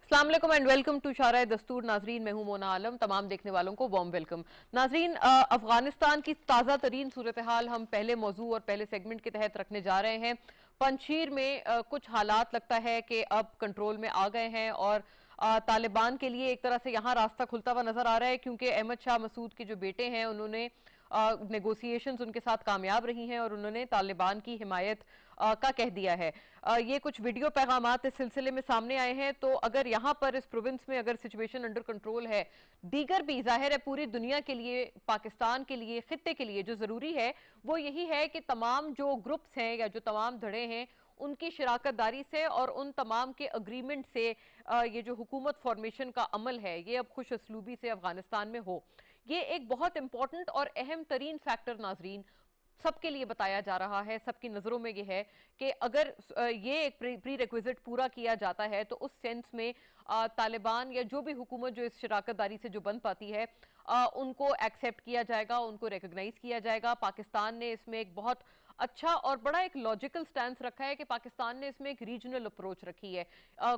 अस्सलाम वालेकुम and welcome to शारा दस्तूर। नाजरीन, मैं हूं मोना आलम। तमाम देखने वालों को वार्म वेलकम। नाजरीन, अफगानिस्तान की ताज़ा तरीन सूरत हाल हम पहले मौजू और पहले सेगमेंट के तहत रखने जा रहे हैं। पंजशीर में कुछ हालात लगता है कि अब कंट्रोल में आ गए हैं और तालिबान के लिए एक तरह से यहाँ रास्ता खुलता हुआ नजर आ रहा है, क्योंकि अहमद शाह मसूद के जो बेटे हैं उन्होंने नेगोशिएशंस उनके साथ कामयाब रही हैं और उन्होंने तालिबान की हिमायत का कह दिया है। ये कुछ वीडियो पैगामात इस सिलसिले में सामने आए हैं। तो अगर यहाँ पर इस प्रोविंस में अगर सिचुएशन अंडर कंट्रोल है, दीगर भी जाहिर है पूरी दुनिया के लिए, पाकिस्तान के लिए, खित्ते के लिए जो जरूरी है वो यही है कि तमाम जो ग्रुप्स हैं या जो तमाम धड़े हैं उनकी शराकत दारी से और उन तमाम के अग्रीमेंट से ये जो हुकूमत फॉर्मेशन का अमल है ये अब खुश असलूबी से अफगानिस्तान में हो। ये एक बहुत इंपॉर्टेंट और अहम तरीन फैक्टर नाजरीन सबके लिए बताया जा रहा है। सबकी नज़रों में ये है कि अगर ये एक प्री रिक्विजिट पूरा किया जाता है तो उस सेंस में तालिबान या जो भी हुकूमत जो इस शराकत दारी से जो बन पाती है उनको एक्सेप्ट किया जाएगा, उनको रिकग्नाइज किया जाएगा। पाकिस्तान ने इसमें एक बहुत अच्छा और बड़ा एक लॉजिकल स्टैंस रखा है कि पाकिस्तान ने इसमें एक रीजनल अप्रोच रखी है।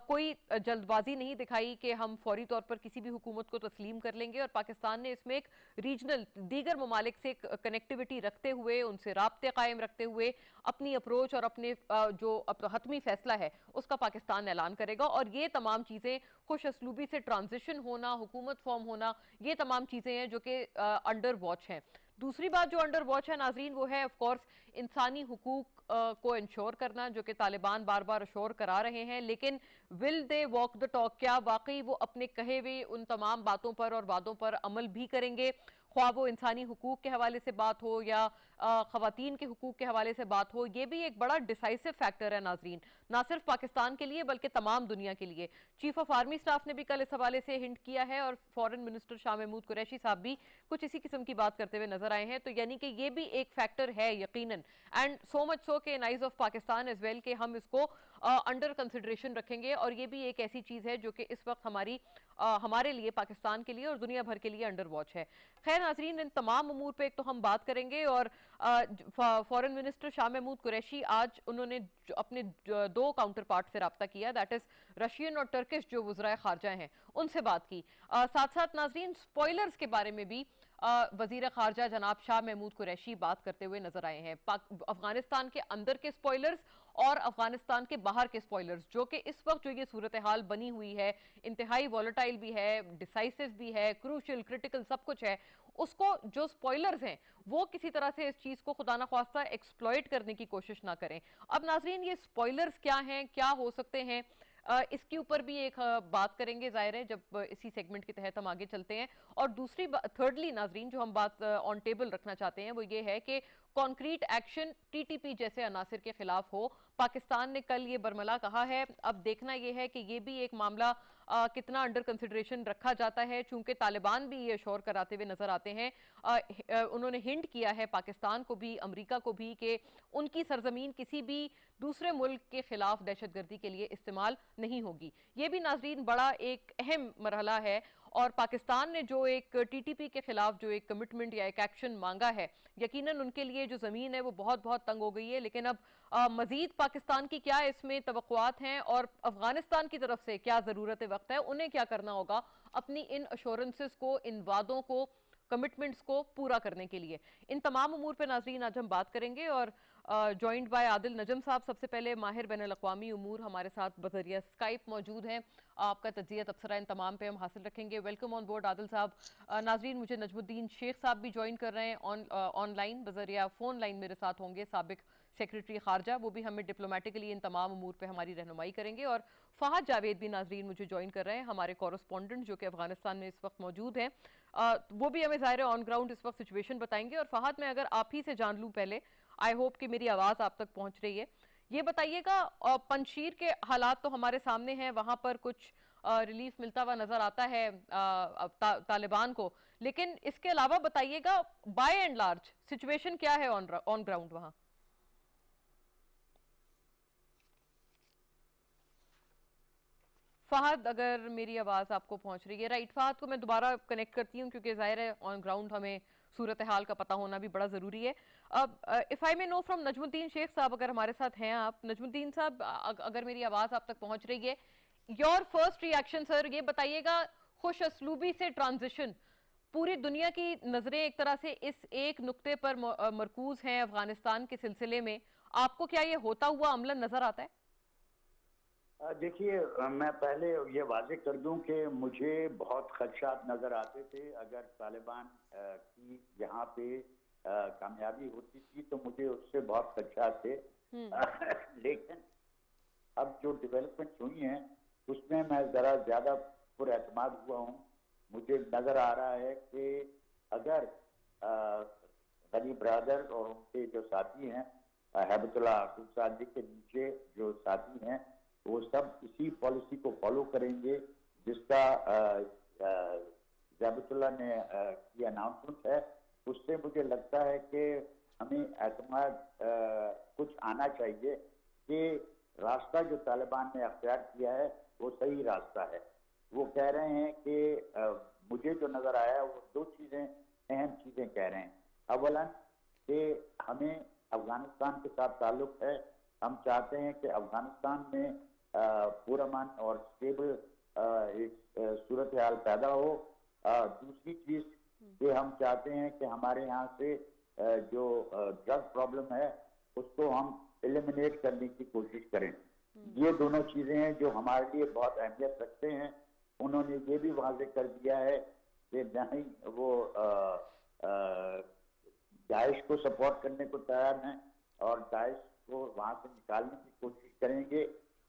कोई जल्दबाजी नहीं दिखाई कि हम फौरी तौर पर किसी भी हुकूमत को तस्लीम कर लेंगे, और पाकिस्तान ने इसमें एक रीजनल दीगर ममालिक से कनेक्टिविटी रखते हुए, उनसे राब्ते कायम रखते हुए अपनी अप्रोच और अपने जो हतमी फैसला है उसका पाकिस्तान ऐलान करेगा। और ये तमाम चीज़ें खुश असलूबी से ट्रांजिशन होना, हुकूमत फॉर्म होना, ये तमाम चीज़ें हैं जो कि अंडर वॉच हैं। दूसरी बात जो अंडर वॉच है नाजरीन वो है ऑफ कोर्स इंसानी हुकूक को इंश्योर करना, जो कि तालिबान बार बार अश्योर करा रहे हैं। लेकिन will they walk the talk? क्या वाकई वो अपने कहे हुए उन तमाम बातों पर और वादों पर अमल भी करेंगे? ख्वाह वो इंसानी हुकूक के हवाले से बात हो या खवातीन के हुकूक के हवाले से बात हो, ये भी एक बड़ा डिसाइसिव फैक्टर है नाजरीन, ना सिर्फ पाकिस्तान के लिए बल्कि तमाम दुनिया के लिए। चीफ ऑफ आर्मी स्टाफ ने भी कल इस हवाले से हिंट किया है और फॉरेन मिनिस्टर शाह महमूद कुरैशी साहब भी कुछ इसी किस्म की बात करते हुए नजर आए हैं। तो यानी कि ये भी एक फैक्टर है यकीनन, एंड सो मच सो के in eyes of Pakistan as well कि हम इसको अंडर कंसिडरेशन रखेंगे। और ये भी एक ऐसी चीज है जो कि इस वक्त हमारे लिए, पाकिस्तान के लिए और दुनिया भर के लिए अंडर वॉच है। खैर नाजरीन, इन तमाम अमूर पे एक तो हम बात करेंगे। और फॉरेन मिनिस्टर शाह महमूद कुरैशी आज उन्होंने अपने दो काउंटर पार्ट से रब्ता किया, दैट इज रशियन और टर्किश जो वज़राए खारजा हैं उनसे बात की। साथ साथ नाजरीन स्पॉयलर्स के बारे में भी वजीर खारजा जनाब शाह महमूद कुरैशी बात करते हुए नजर आए हैं। अफगानिस्तान के अंदर के स्पॉयलर्स और अफगानिस्तान के बाहर के स्पॉयलर्स, जो कि इस वक्त जो ये सूरत हाल बनी हुई है, इंतहाई वॉलेटाइल भी है, डिसाइसिव भी है, क्रूशल क्रिटिकल सब कुछ है, उसको जो स्पॉयलर्स हैं वो किसी तरह से इस चीज को खुदा ना ख्वास्ता एक्सप्लॉइट करने की कोशिश ना करें। अब नाजरीन, ये स्पॉयलर्स क्या हैं, क्या हो सकते हैं, इसके ऊपर भी एक बात करेंगे जाहिर है जब इसी सेगमेंट के तहत हम आगे चलते हैं। और दूसरी थर्डली नाजरीन जो हम बात ऑन टेबल रखना चाहते हैं वो ये है कि कॉन्क्रीट एक्शन टीटीपी जैसे अनासिर के खिलाफ हो। पाकिस्तान ने कल ये बरमला कहा है। अब देखना यह है कि ये भी एक मामला कितना अंडर कंसिडरेशन रखा जाता है, चूंकि तालिबान भी ये शोर कराते हुए नजर आते हैं। उन्होंने हिंट किया है पाकिस्तान को भी, अमेरिका को भी, कि उनकी सरजमीन किसी भी दूसरे मुल्क के खिलाफ दहशतगर्दी के लिए इस्तेमाल नहीं होगी। ये भी नाजरीन बड़ा एक अहम मरहला है। और पाकिस्तान ने जो एक टीटीपी के खिलाफ जो एक कमिटमेंट या एक एक्शन मांगा है, यकीनन उनके लिए जो जमीन है वो बहुत बहुत तंग हो गई है। लेकिन अब मजीद पाकिस्तान की क्या इसमें तवक्कुआत हैं और अफगानिस्तान की तरफ से क्या जरूरत वक्त है, उन्हें क्या करना होगा अपनी इन अश्योरेंसेस को, इन वादों को, कमिटमेंट्स को पूरा करने के लिए। इन तमाम उमूर पे नाजरीन आज हम बात करेंगे। और जॉइंट बाय आदिल नजम साहब, सबसे पहले माहिर बैन अल-अक़वामी उमूर, हमारे साथ बजरिया स्काइप मौजूद हैं। आपका तज्जिया तबसरा इन तमाम पे हम हासिल रखेंगे। वेलकम ऑन बोर्ड आदिल साहब। नाजरीन, मुझे नजमुद्दीन शेख साहब भी ज्वाइन कर रहे हैं ऑनलाइन, बजरिया फोन लाइन मेरे साथ होंगे साबिक सेक्रेटरी खारजा, वो भी हमें डिप्लोमेटिकली इन तमाम उमूर पे हमारी रहनुमाई करेंगे। और फहद जावेद भी नाजरीन मुझे ज्वाइन कर रहे हैं, हमारे कॉरेस्पॉन्डेंट जो कि अफगानिस्तान में इस वक्त मौजूद हैं। वो भी हमें ज़ाहिर ऑन ग्राउंड इस वक्त सिचुएशन बताएंगे। और फहद, मैं अगर आप ही से जान लूँ पहले, आई होप कि मेरी आवाज़ आप तक पहुंच रही है, ये बताइएगा पंजशीर के हालात तो हमारे सामने हैं, वहां पर कुछ रिलीफ मिलता हुआ नजर आता है तालिबान को, लेकिन इसके अलावा बताइएगा बाय एंड लार्ज सिचुएशन क्या है ऑन ग्राउंड वहां? फहद, अगर मेरी आवाज़ आपको पहुंच रही है, राइट। फहद को मैं दोबारा कनेक्ट करती हूँ क्योंकि जाहिर है ऑन ग्राउंड हमें सूरत हाल का पता होना भी बड़ा ज़रूरी है। अब if I may know from Najmuddin Sheikh साहब, अगर हमारे साथ हैं आप, नजमुद्दीन साहब, अगर मेरी आवाज़ आप तक पहुंच रही है, योर फर्स्ट रिएक्शन सर, ये बताइएगा, खुश असलूबी से ट्रांजिशन, पूरी दुनिया की नजरें एक तरह से इस एक नुक्ते पर मरकूज हैं अफगानिस्तान के सिलसिले में, आपको क्या ये होता हुआ अमलन नजर आता है? देखिए, मैं पहले ये वाजे कर दूं कि मुझे बहुत खदशात नजर आते थे अगर तालिबान की यहाँ पे कामयाबी होती थी तो मुझे उससे बहुत खदशात थे। लेकिन अब जो डेवलपमेंट हुई हैं उसमें मैं जरा ज्यादा पुरएतमाद हुआ हूँ। मुझे नजर आ रहा है कि अगर गनी ब्रदर और उनके जो साथी हैं हैबतुल्लाह सादी के नीचे जो साथी हैं वो सब इसी पॉलिसी को फॉलो करेंगे जिसका हैबतुल्लाह ने की अनाउंसमेंट है। उससे मुझे लगता है कि हमें एतमाद कुछ आना चाहिए कि रास्ता जो तालिबान ने अख्तियार किया है वो सही रास्ता है। वो कह रहे हैं कि मुझे जो नजर आया वो दो चीजें अहम चीजें कह रहे हैं। अवलन कि हमें अफगानिस्तान के साथ ताल्लुक है, हम चाहते हैं कि अफगानिस्तान में पुरअमन और स्टेबल एक सूरत हाल पैदा हो। दूसरी चीज कि हम चाहते हैं कि हमारे यहाँ से जो ड्रग प्रॉब्लम है उसको हम एलिमिनेट करने की कोशिश करें। ये दोनों चीजें हैं जो हमारे लिए बहुत अहमियत रखते हैं। उन्होंने ये भी वाजे कर दिया है कि नहीं वो दाइश को सपोर्ट करने को तैयार हैं और दाइश को वहां से निकालने की कोशिश करेंगे।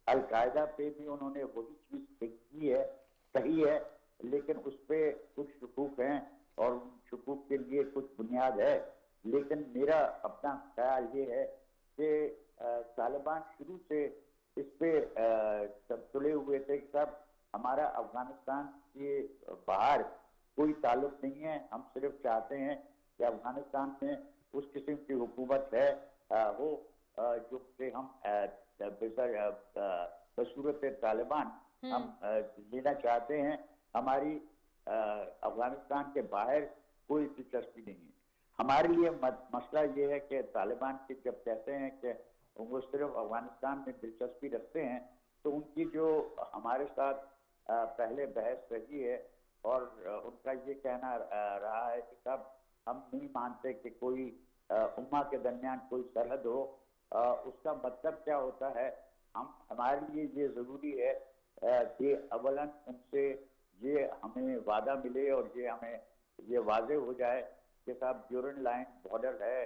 अलकायदा पे भी उन्होंने वही चीज की है, कही है, लेकिन उस पर कुछ शुकूक हैं और उन शुकूक के लिए कुछ बुनियाद है। लेकिन मेरा अपना ख्याल ये है कि तालिबान शुरू से इस पे तुले हुए थे कि सब हमारा अफगानिस्तान के बाहर कोई ताल्लुक नहीं है, हम सिर्फ चाहते हैं कि अफगानिस्तान में उस किस्म की हुकूमत है हो जो कि हम बसूरत तालिबान हम लेना चाहते हैं। हमारी अफगानिस्तान के बाहर कोई दिलचस्पी नहीं है। हमारे लिए मसला ये है कि तालिबान के जब कहते हैं कि वो सिर्फ अफगानिस्तान में दिलचस्पी रखते हैं तो उनकी जो हमारे साथ पहले बहस रही है और उनका ये कहना रहा है कि सब हम नहीं मानते कि कोई उम्मा के दरमियान कोई सरहद हो। उसका मतलब क्या होता है? हमारे लिए ये जरूरी है कि अवलन उनसे ये हमें वादा मिले और ये हमें ये वाजे हो जाए कि साहब ड्यूरन लाइन बॉर्डर है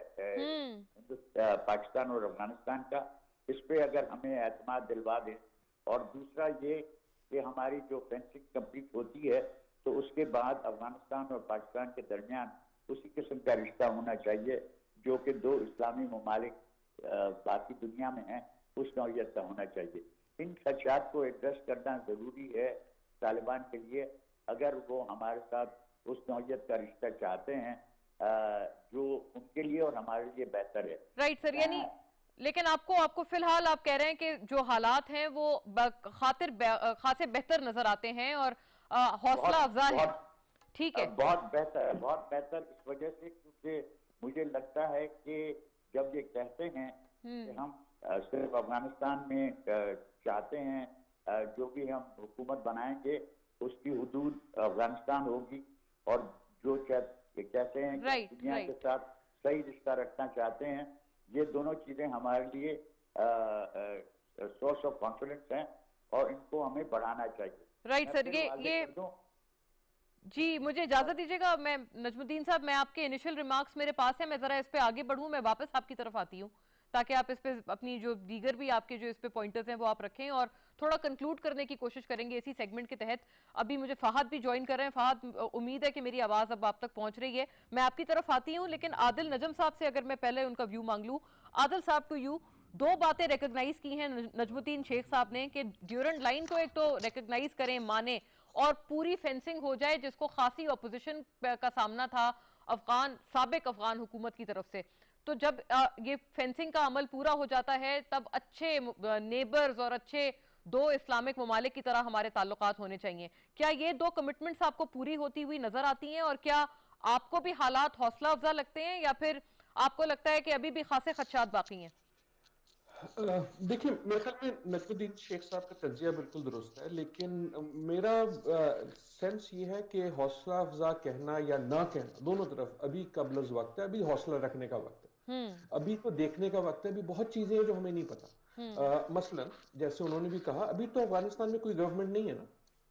पाकिस्तान और अफगानिस्तान का, इस पे अगर हमें एतमाद दिलवा दें। और दूसरा ये कि हमारी जो फेंसिंग कंप्लीट होती है तो उसके बाद अफगानिस्तान और पाकिस्तान के दरमियान उसी किस्म का रिश्ता होना चाहिए जो कि दो इस्लामी ममालिक बाकी दुनिया में हैं, उस नौयत का होना चाहिए। इन खदशात को एड्रेस करना जरूरी है तालिबान के लिए अगर वो हमारे साथ उस नौयत का रिश्ता चाहते हैं जो उनके लिए और हमारे लिए बेहतर है। राइट सर, यानी लेकिन आपको फिलहाल आप कह रहे हैं कि जो हालात हैं वो खासे बेहतर नजर आते हैं और हौसला अफजा है। ठीक है, बहुत बेहतर इस वजह से क्योंकि मुझे लगता है कि जब ये कहते हैं कि हम सिर्फ अफगानिस्तान में चाहते हैं जो भी हम हुकूमत बनाएंगे उसकी हुदूद अफगानिस्तान होगी और जो कहते हैं कि दुनिया के साथ सही रिश्ता रखना चाहते हैं, ये दोनों चीजें हमारे लिए सोर्स ऑफ कॉन्फिडेंस हैं और इनको हमें बढ़ाना चाहिए। राइट सर, ये जी मुझे इजाजत दीजिएगा। मैं नजमुद्दीन साहब, मैं आपके इनिशियल रिमार्क्स मेरे पास है, मैं जरा इस पे आगे बढ़ूं, मैं वापस आपकी तरफ आती हूँ ताकि आप इस पे अपनी जो दीगर भी आपके जो इस पे पॉइंटर्स हैं वो आप रखें और थोड़ा कंक्लूड करने की कोशिश करेंगे इसी सेगमेंट के तहत। अभी मुझे फहद भी ज्वाइन कर रहे हैं। फहद, उम्मीद है कि मेरी आवाज अब आप तक पहुंच रही है। मैं आपकी तरफ आती हूँ, लेकिन आदिल नजम साहब से अगर मैं पहले उनका व्यू मांग लूँ। आदिल साहब, टू यू, दो बातें रिकॉग्नाइज की हैं नजमुद्दीन शेख साहब ने कि ड्यूरेंट लाइन को एक तो रिकॉग्नाइज करें, माने, और पूरी फेंसिंग हो जाए जिसको खासी ऑपोजिशन का सामना था साबिक अफगान हुकूमत की तरफ से। तो जब ये फेंसिंग का अमल पूरा हो जाता है तब अच्छे नेबर्स और अच्छे दो इस्लामिक ममालिक की तरह हमारे ताल्लुकात होने चाहिए। क्या ये दो कमिटमेंट्स आपको पूरी होती हुई नजर आती हैं और क्या आपको भी हालात हौसला अफजा लगते हैं या फिर आपको लगता है कि अभी भी खासे खदशात बाकी हैं? देखिए, मेरे ख्याल में नजमुद्दीन शेख साहब का तज्जिया बिल्कुल दुरुस्त है, लेकिन मेरा सेंस ये है कि हौसला अफजा कहना या ना कहना, दोनों तरफ अभी कबल वक्त है, अभी हौसला रखने का वक्त है। अभी तो देखने का वक्त है, अभी बहुत चीजें हैं जो हमें नहीं पता। मसलन जैसे उन्होंने भी कहा, अभी तो अफगानिस्तान में कोई गवर्नमेंट नहीं है ना,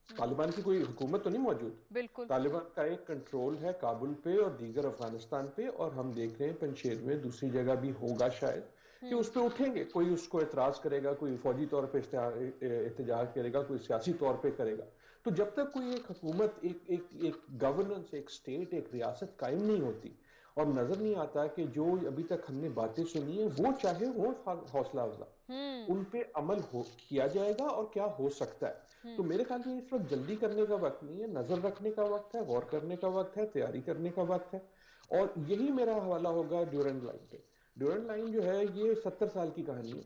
तालिबान की कोई हुकूमत तो नहीं मौजूद। बिल्कुल। तालिबान का एक कंट्रोल है काबुल पे और दीगर अफगानिस्तान पे, और हम देख रहे हैं पंशेर में, दूसरी जगह भी होगा शायद, कि उस पर उठेंगे, कोई उसको एतराज करेगा, कोई फौजी तौर पे एहतजाज करेगा, कोई सियासी तौर पे करेगा। तो जब तक कोई एक हुकूमत, एक गवर्नेंस, एक स्टेट, एक रियासत कायम नहीं होती और नजर नहीं आता कि जो अभी तक हमने बातें सुनी है वो चाहे हो हौसला अफजा, उन पे अमल किया जाएगा और क्या हो सकता है। तो मेरे ख्याल में इस वक्त जल्दी करने का वक्त नहीं है, नजर रखने का वक्त है, गौर करने का वक्त है, तैयारी करने का वक्त है। और यही मेरा हवाला होगा ड्यूरेंट लाइन पे। ड्यूरेंट लाइन जो है ये 70 साल की कहानी है।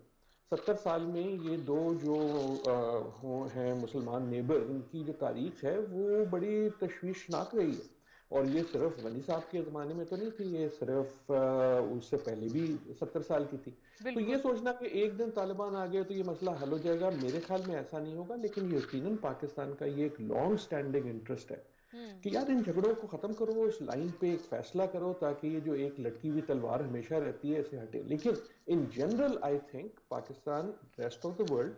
70 साल में ये दो जो हैं मुसलमान नेबर, इनकी जो तारीख है वो बड़ी तशवीशनाक रही है। और ये सिर्फ गनी साहब के ज़माने में तो नहीं थी, ये सिर्फ उससे पहले भी 70 साल की थी। तो ये सोचना कि एक दिन तालिबान आ गए तो ये मसला हल हो जाएगा, मेरे ख्याल में ऐसा नहीं होगा। लेकिन यकीनन पाकिस्तान का ये एक लॉन्ग स्टैंडिंग इंटरेस्ट है कि यार इन झगड़ों को खत्म करो, उस लाइन पे एक फैसला करो, ताकि ये जो एक लटकी हुई तलवार हमेशा रहती है इसे हटे। लेकिन in general I think Pakistan, rest of the world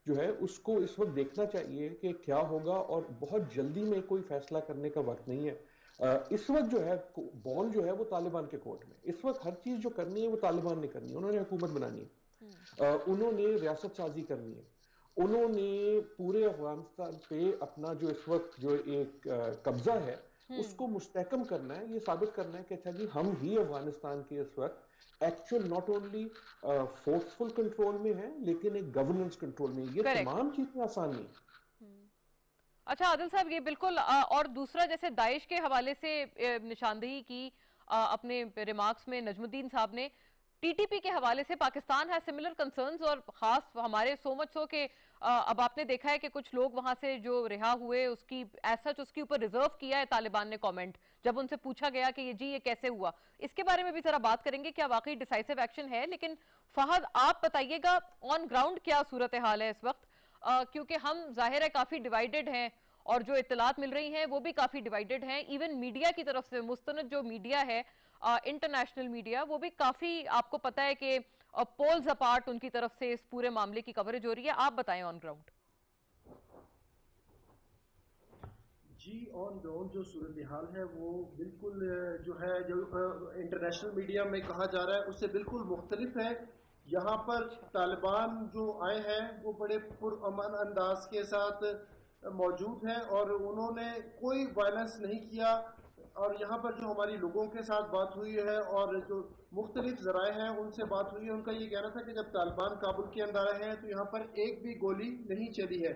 जो है, उसको इस वक्त देखना चाहिए कि क्या होगा, और बहुत जल्दी में कोई फैसला करने का वक्त नहीं है। इस वक्त जो है बॉल जो है वो तालिबान के कोर्ट में, इस वक्त हर चीज जो करनी है वो तालिबान ने करनी है। उन्होंने हुकूमत बनानी है, उन्होंने रियासत साजी करनी है, उन्होंने पूरे अफगानिस्तान पे अपना जो इस वक्त जो एक कब्जा है उसको मुस्तहकम करना है। ये साबित करना है कि अच्छा जी, हम ही अफगानिस्तान के इस वक्त actual not only forceful control में है, लेकिन एक गवर्नेंस कंट्रोल में। ये तमाम चीजें आसान नहीं। अच्छा आदिल साहब, ये बिल्कुल और दूसरा, जैसे दाइश के हवाले से निशानदेही की अपने रिमार्क्स में नजमुद्दीन साहब ने, टीटीपी के हवाले से पाकिस्तान है सिमिलर कंसर्न्स, और खास हमारे सो मच सो के अब आपने देखा है कि कुछ लोग वहां से जो रिहा हुए उसकी ऐसा उसके ऊपर रिजर्व किया है तालिबान ने कमेंट, जब उनसे पूछा गया कि ये कैसे हुआ। इसके बारे में भी जरा बात करेंगे, क्या वाकई डिसाइसिव एक्शन है। लेकिन फहद, आप बताइएगा ऑन ग्राउंड क्या सूरत हाल है इस वक्त, क्योंकि हम जाहिर है काफी डिवाइडेड हैं और जो इत्तलात मिल रही हैं वो भी काफी डिवाइडेड हैं। इवन मीडिया की तरफ से, मुस्तनद जो मीडिया है, इंटरनेशनल मीडिया, वो भी काफी, आपको पता है कि पोल्स अपार्ट उनकी तरफ से इस पूरे मामले की कवरेज हो रही है। आप बताएं ऑन ग्राउंड। जी, ऑन ग्राउंड जो सूरत हाल है वो बिल्कुल जो है, जो इंटरनेशनल मीडिया में कहा जा रहा है उससे बिल्कुल मुख्तलिफ है। यहाँ पर तालिबान जो आए हैं वो बड़े पुरअमन अंदाज के साथ मौजूद हैं और उन्होंने कोई वायलेंस नहीं किया। और यहाँ पर जो हमारी लोगों के साथ बात हुई है और जो मुख्तलिफ ज़राए हैं उनसे बात हुई है, उनका ये कहना था कि जब तालिबान काबुल के अंदर आए हैं तो यहाँ पर एक भी गोली नहीं चली है।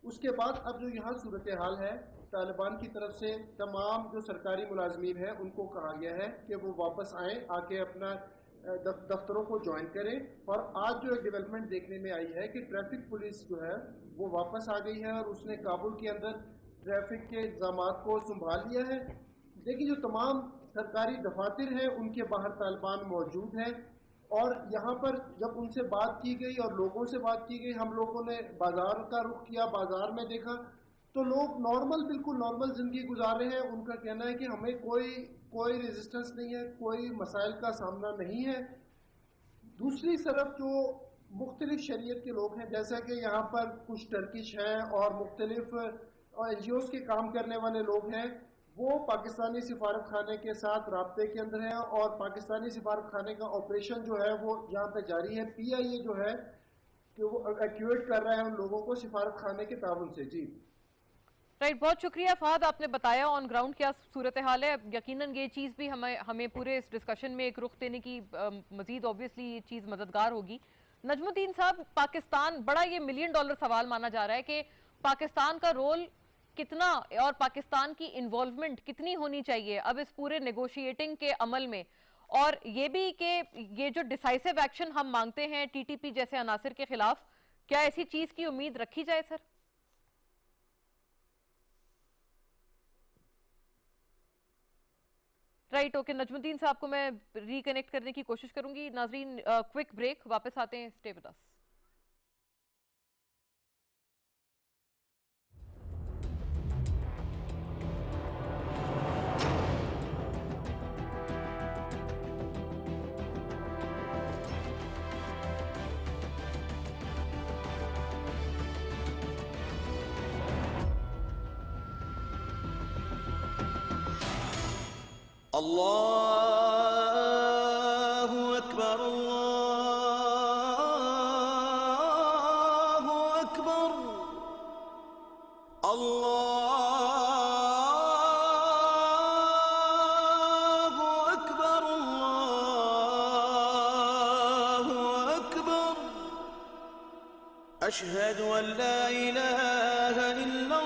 उसके बाद अब जो यहाँ सूरत हाल है, तालिबान की तरफ से तमाम जो सरकारी मुलाजमीन हैं उनको कहा गया है कि वो वापस आएँ, आके अपना दफ्तरों को ज्वाइन करें। और आज जो एक डेवलपमेंट देखने में आई है कि ट्रैफिक पुलिस जो है वो वापस आ गई है और उसने काबुल के अंदर ट्रैफिक के इंतजाम को संभाल लिया है। देखिए, जो तमाम सरकारी दफातर हैं उनके बाहर तालिबान मौजूद हैं। और यहाँ पर जब उनसे बात की गई और लोगों से बात की गई, हम लोगों ने बाजार का रुख किया, बाजार में देखा तो लोग नॉर्मल, बिल्कुल नॉर्मल जिंदगी गुजार रहे हैं। उनका कहना है कि हमें कोई रेजिस्टेंस नहीं है, कोई मसाइल का सामना नहीं है। दूसरी तरफ जो मुख्तलिफ शरीयत के लोग हैं, जैसा कि यहाँ पर कुछ टर्किश हैं और मुख्तलिफ NGOs के काम करने वाले लोग हैं, वो पाकिस्तानी सिफारत खाने के साथ राब्ते के अंदर हैं और पाकिस्तानी सिफारत खाने का ऑपरेशन जो है वो यहाँ पे जारी है। PIA जो है कि वो एक्यूएट कर रहा है उन लोगों को सिफारत खाने के ताउन से। जी राइट, बहुत शुक्रिया फहद, आपने बताया ऑन ग्राउंड क्या सूरत हाल है। यकीनन ये चीज़ भी हमें पूरे इस डिस्कशन में एक रुख देने की मजीद ऑब्वियसली ये चीज़ मददगार होगी। नजमुद्दीन साहब, पाकिस्तान, बड़ा ये $1 मिलियन सवाल माना जा रहा है कि पाकिस्तान का रोल कितना और पाकिस्तान की इन्वॉल्वमेंट कितनी होनी चाहिए अब इस पूरे नेगोशिएटिंग के अमल में, और ये भी कि ये जो डिसाइसिव एक्शन हम मांगते हैं TTP जैसे अनासिर के खिलाफ, क्या ऐसी चीज़ की उम्मीद रखी जाए सर? राइट, ओके, नजमुद्दीन साहब को मैं रिकनेक्ट करने की कोशिश करूंगी। नाजरीन, क्विक ब्रेक, वापस आते हैं, स्टे विद अस। अल्लाहु अकबर, अल्लाहु अकबर, अल्लाहु अकबर, अल्लाहु अकबर। अशहदु अन ला इलाहा इल्लल्लाह,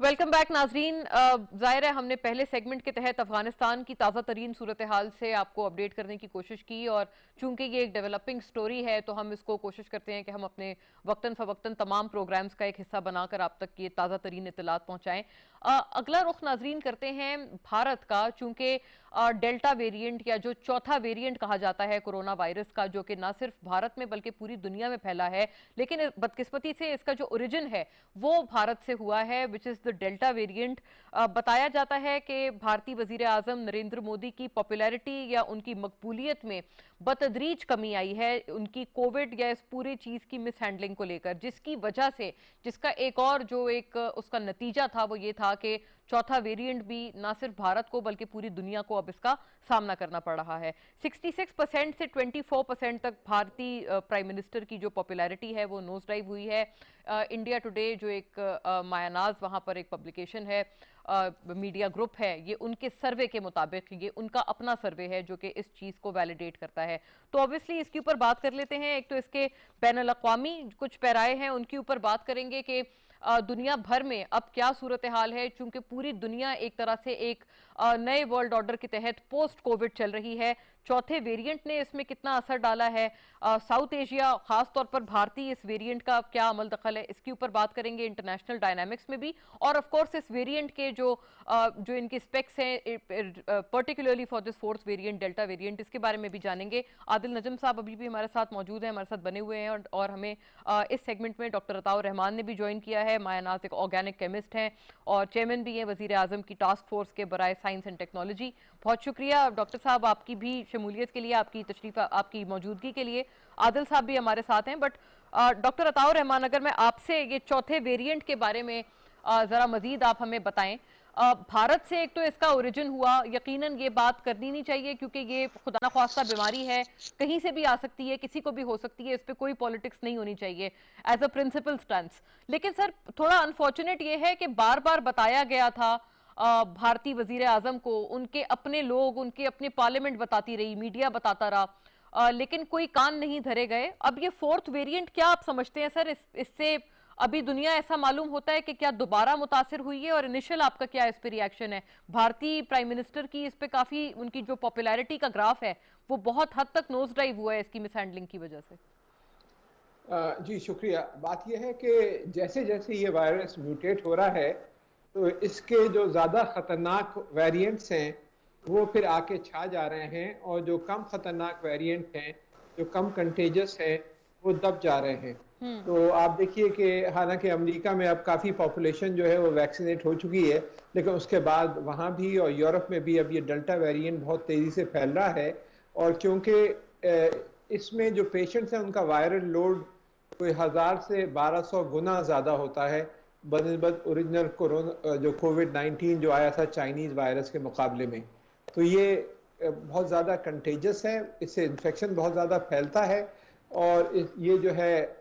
वेलकम बैक नाजरीन। जाहिर है हमने पहले सेगमेंट के तहत अफगानिस्तान की ताज़ा तरीन सूरत हाल से आपको अपडेट करने की कोशिश की, और चूंकि ये एक डेवलपिंग स्टोरी है तो हम इसको कोशिश करते हैं कि हम अपने वक्तन फ़वक्तन तमाम प्रोग्राम्स का एक हिस्सा बनाकर आप तक ये ताज़ा तरीन इत्तलात पहुँचाएँ। अगला रुख नाजरीन करते हैं भारत का, चूंकि डेल्टा वेरिएंट या जो चौथा वेरिएंट कहा जाता है कोरोना वायरस का, जो कि ना सिर्फ भारत में बल्कि पूरी दुनिया में फैला है, लेकिन बदकिस्मती से इसका जो ओरिजिन है वो भारत से हुआ है, which is the delta variant. बताया जाता है कि भारतीय वजीर आजम नरेंद्र मोदी की पॉपुलैरिटी या उनकी मकबूलियत में बतदरीज कमी आई है उनकी कोविड या इस पूरी चीज़ की मिस हैंडलिंग को लेकर, जिसकी वजह से, जिसका एक और जो एक उसका नतीजा था वो ये था कि चौथा वेरिएंट भी ना सिर्फ भारत को बल्कि पूरी दुनिया को अब इसका सामना करना पड़ रहा है। 66% से 24% तक भारतीय प्राइम मिनिस्टर की जो पॉपुलैरिटी है वो नोज ड्राइव हुई है। इंडिया टुडे जो एक मायानाज वहाँ पर एक पब्लिकेशन है, मीडिया ग्रुप है, ये उनके सर्वे के मुताबिक, ये उनका अपना सर्वे है जो कि इस चीज़ को वैलिडेट करता है। तो ऑब्वियसली इसके ऊपर बात कर लेते हैं। एक तो इसके बैनुल अक़वामी कुछ पैराए हैं, उनके ऊपर बात करेंगे कि दुनिया भर में अब क्या सूरत हाल है, चूंकि पूरी दुनिया एक तरह से एक नए वर्ल्ड ऑर्डर के तहत पोस्ट कोविड चल रही है। चौथे वेरिएंट ने इसमें कितना असर डाला है, साउथ एशिया खास तौर पर भारतीय इस वेरिएंट का क्या अमल दखल है, इसके ऊपर बात करेंगे इंटरनेशनल डायनामिक्स में भी, और ऑफ कोर्स इस वेरिएंट के जो इनके स्पेक्स हैं particularly for this fourth variant delta variant, इसके बारे में भी जानेंगे। आदिल नजम साहब अभी भी हमारे साथ मौजूद हैं, हमारे साथ बने हुए हैं, और हमें इस सेगमेंट में डॉक्टर अताउर रहमान ने भी ज्वाइन किया है। मायानाज एक ऑर्गेनिक केमिस्ट हैं और चेयरमैन भी हैं वजीर आजम की टास्क फोर्स के बराए साइंस एंड टेक्नोलॉजी। बहुत शुक्रिया डॉक्टर साहब आपकी भी शमूलियत के लिए, आपकी तशरीफ, आपकी मौजूदगी के लिए। आदिल साहब भी हमारे साथ हैं। बट डॉक्टर अताउर रहमान, अगर मैं आपसे ये चौथे वेरिएंट के बारे में ज़रा मज़ीद आप हमें बताएं, भारत से एक तो इसका ओरिजिन हुआ, यकीनन ये बात करनी नहीं चाहिए क्योंकि ये खुदा ना ख्वास्ता बीमारी है, कहीं से भी आ सकती है, किसी को भी हो सकती है, इस पे कोई पॉलिटिक्स नहीं होनी चाहिए एज अ प्रिंसिपल स्टैंस। लेकिन सर थोड़ा अनफॉर्चुनेट ये है कि बार बार बताया गया था भारतीय वजीर आजम को, उनके अपने लोग, उनके अपने पार्लियामेंट बताती रही, मीडिया बताता रहा, लेकिन कोई कान नहीं धरे गए। अब ये फोर्थ वेरिएंट क्या आप समझते हैं सर, इससे अभी दुनिया ऐसा मालूम होता है कि क्या दोबारा मुतासिर हुई है, और इनिशियल आपका क्या इस पे रिएक्शन है? भारतीय प्राइम मिनिस्टर की इस पे काफी, उनकी जो पॉपुलैरिटी का ग्राफ है वो बहुत हद तक नोज ड्राइव हुआ है इसकी मिसहैंडलिंग की वजह से। जी शुक्रिया। बात यह है कि जैसे जैसे ये वायरस म्यूटेट हो रहा है तो इसके जो ज़्यादा ख़तरनाक वेरिएंट्स हैं वो फिर आके छा जा रहे हैं, और जो कम ख़तरनाक वेरिएंट हैं, जो कम कंटेजस हैं, वो दब जा रहे हैं। तो आप देखिए कि हालांकि अमेरिका में अब काफ़ी पॉपुलेशन जो है वो वैक्सीनेट हो चुकी है, लेकिन उसके बाद वहाँ भी और यूरोप में भी अब ये डेल्टा वेरिएंट बहुत तेज़ी से फैल रहा है। और क्योंकि इसमें जो पेशेंट्स हैं उनका वायरल लोड कोई 1000 से 1200 गुना ज़्यादा होता है बनिस्बत ओरिजिनल कोरोना जो कोविड-19 जो आया था चाइनीज़ वायरस के मुकाबले में। तो ये बहुत ज़्यादा कंटेजस है, इससे इन्फेक्शन बहुत ज़्यादा फैलता है, और ये जो है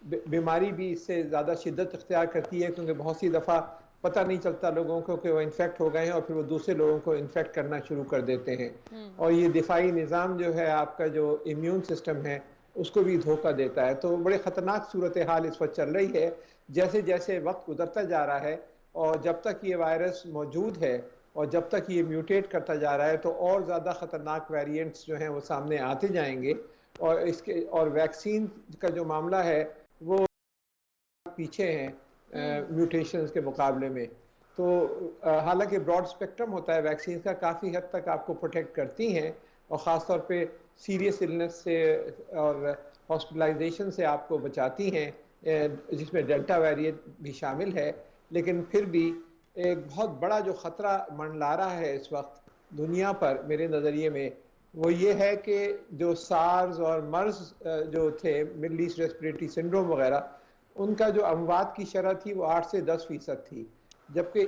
बीमारी भी इससे ज़्यादा शिद्दत इख्तियार करती है, क्योंकि बहुत सी दफ़ा पता नहीं चलता लोगों को कि वो इन्फेक्ट हो गए हैं और फिर वो दूसरे लोगों को इन्फेक्ट करना शुरू कर देते हैं। और ये दिफाई निज़ाम जो है, आपका जो इम्यून सिस्टम है, उसको भी धोखा देता है। तो बड़े ख़तरनाक सूरत हाल इस वक्त चल रही है। जैसे जैसे वक्त गुजरता जा रहा है और जब तक ये वायरस मौजूद है और जब तक ये म्यूटेट करता जा रहा है, तो और ज़्यादा ख़तरनाक वेरिएंट्स जो हैं वो सामने आते जाएंगे। और वैक्सीन का जो मामला है वो पीछे हैं म्यूटेशंस के मुकाबले में। तो हालांकि ब्रॉड स्पेक्ट्रम होता है वैक्सीन का, काफ़ी हद तक आपको प्रोटेक्ट करती हैं, और ख़ास तौर पे सीरियस इलनेस से और हॉस्पिटलाइजेशन से आपको बचाती हैं, जिसमें डेल्टा वेरिएंट भी शामिल है। लेकिन फिर भी एक बहुत बड़ा जो ख़तरा मंडला रहा है इस वक्त दुनिया पर, मेरे नज़रिए में, वो ये है कि जो सार्स और मर्स जो थे, मिडल ईस्ट रेस्पिरेटरी सिंड्रोम वगैरह, उनका जो अमवात की शरह थी वो 8 से 10% थी, जबकि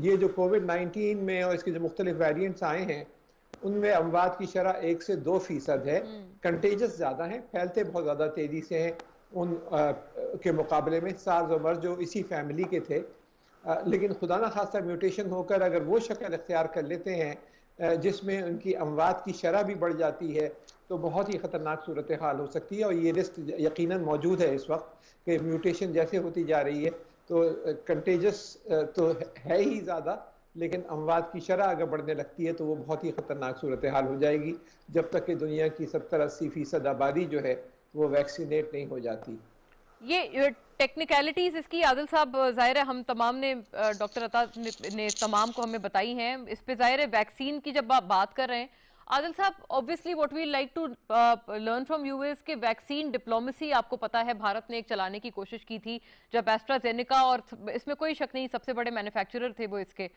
ये जो कोविड-19 में और इसके जो मुख्तलिफ वेरिएंट्स आए हैं उनमें अमवात की शरह 1 से 2% है। कंटेजस ज़्यादा हैं, फैलते बहुत ज़्यादा तेज़ी से हैं उन के मुकाबले में। सार्स और मर्स जो इसी फैमिली के थे, लेकिन खुदा ना खास्ता म्यूटेशन होकर अगर वो शक्ल इख्तियार कर लेते हैं जिसमें उनकी अमवात की शरह भी बढ़ जाती है, तो बहुत ही ख़तरनाक सूरत हाल हो सकती है। और ये रिस्क यकीनन मौजूद है इस वक्त कि म्यूटेशन जैसे होती जा रही है तो कंटेजस तो है ही ज़्यादा, लेकिन अमवात की शरह अगर बढ़ने लगती है तो वो बहुत ही ख़तरनाक सूरत हाल हो जाएगी, जब तक कि दुनिया की 70-80% आबादी जो है वो वैक्सीनेट नहीं हो जाती। ये टेक्निकलिटीज इसकी आदिल साहब जाहिर है हम तमाम ने, डॉक्टर अता ने तमाम को हमें बताई हैं। इस पे जाहिर है वैक्सीन की जब आप बात कर रहे हैं आदिल साहब, obviously what we like to learn from you is कि वैक्सीन डिप्लोमेसी, आपको पता है भारत ने एक चलाने की कोशिश की थी जब एस्ट्राजेनेका, और इसमें कोई शक नहीं सबसे बड़े मैन्युफैक्चरर थे वो इसके।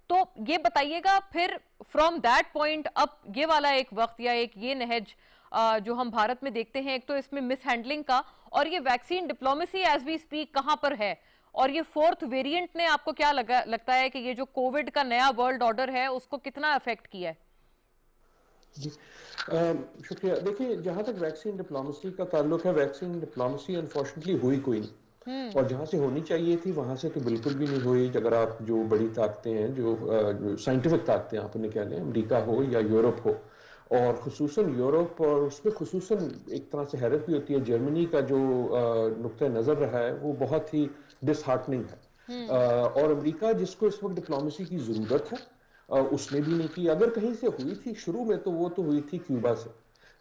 तो ये बताइएगा फिर फ्रॉम दैट पॉइंट अब ये वाला एक वक्त या एक ये नहज जो हम भारत में देखते हैं, एक तो इसमें मिसहैंडलिंग का, और ये vaccine diplomacy as we speak कहां पर है, और ये फोर्थ वेरिएंट ने आपको क्या लगता है कि ये जो कोविड का नया वर्ल्ड ऑर्डर है उसको कितना अफेक्ट किया है? जी शुक्रिया। देखिए, जहां तक वैक्सीन डिप्लोमेसी का ताल्लुक है, वैक्सीन डिप्लोमेसी अनफॉर्चुनेटली हुई कोई नहीं, और जहां से होनी चाहिए थी वहां से तो बिल्कुल भी नहीं हुई। अगर आप जो बड़ी ताकतें हैं, जो साइंटिफिक ताकतें आप उन्हें कह लें, अमेरिका हो या यूरोप हो, और खुसूसन यूरोप, और उसमें खुसूसन एक तरह से हैरत भी होती है, जर्मनी का जो नुक्ता नज़र रहा है वो बहुत ही डिसहार्टनिंग है। और अमेरिका जिसको इस वक्त डिप्लोमेसी की ज़रूरत है उसने भी नहीं की। अगर कहीं से हुई थी शुरू में तो वो तो हुई थी क्यूबा से।